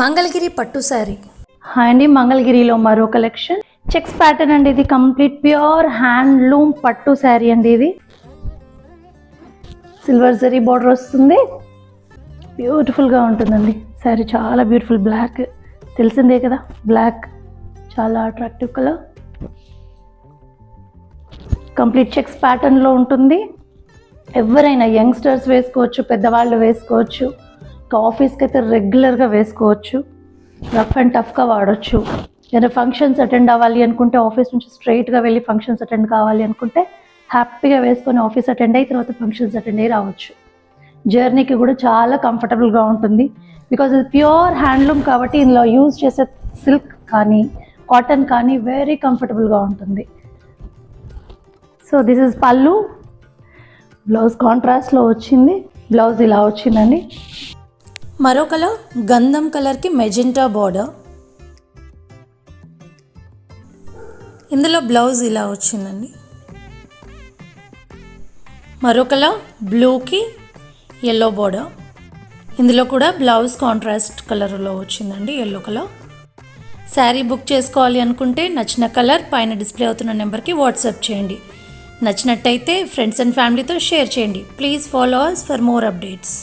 మంగళగిరి పట్టు శారీ. హాయ్ అండి, మంగళగిరిలో మరో కలెక్షన్ చెక్స్ ప్యాటర్న్ అండి. ఇది కంప్లీట్ ప్యూర్ హ్యాండ్లూమ్ పట్టు శారీ అండి. ఇది సిల్వర్ జరీ బార్డర్ వస్తుంది, బ్యూటిఫుల్గా ఉంటుందండి శారీ. చాలా బ్యూటిఫుల్, బ్లాక్ తెలిసిందే కదా, బ్లాక్ చాలా అట్రాక్టివ్ కలర్. కంప్లీట్ చెక్స్ ప్యాటర్న్లో ఉంటుంది. ఎవరైనా యంగ్స్టర్స్ వేసుకోవచ్చు, పెద్దవాళ్ళు వేసుకోవచ్చు. ఆఫీస్కి అయితే రెగ్యులర్గా వేసుకోవచ్చు, రఫ్ అండ్ టఫ్గా వాడచ్చు. ఏదైనా ఫంక్షన్స్ అటెండ్ అవ్వాలి అనుకుంటే, ఆఫీస్ నుంచి స్ట్రైట్గా వెళ్ళి ఫంక్షన్స్ అటెండ్ కావాలి అనుకుంటే హ్యాపీగా వేసుకొని ఆఫీస్ అటెండ్ అయ్యి తర్వాత ఫంక్షన్స్ అటెండ్ అయ్యి రావచ్చు. జర్నీకి కూడా చాలా కంఫర్టబుల్గా ఉంటుంది. బికాజ్ ఇది ప్యూర్ హ్యాండ్లూమ్ కాబట్టి ఇందులో యూజ్ చేసే సిల్క్ కానీ కాటన్ కానీ వెరీ కంఫర్టబుల్గా ఉంటుంది. సో దిస్ ఇస్ పళ్ళు. బ్లౌజ్ కాంట్రాస్ట్లో వచ్చింది. బ్లౌజ్ ఇలా వచ్చిందండి. మరో కలర్ గంధం కలర్కి మెజెంటా బార్డర్. ఇందులో బ్లౌజ్ ఇలా వచ్చిందండి. మరో కలర్ బ్లూకి ఎల్లో బార్డర్. ఇందులో కూడా బ్లౌజ్ కాంట్రాస్ట్ కలర్లో వచ్చిందండి, ఎల్లో కలర్. శారీ బుక్ చేసుకోవాలి అనుకుంటే నచ్చిన కలర్ పైన డిస్ప్లే అవుతున్న నెంబర్కి వాట్సాప్ చేయండి. నచ్చినట్టయితే ఫ్రెండ్స్ అండ్ ఫ్యామిలీతో షేర్ చేయండి. Please follow us for more updates.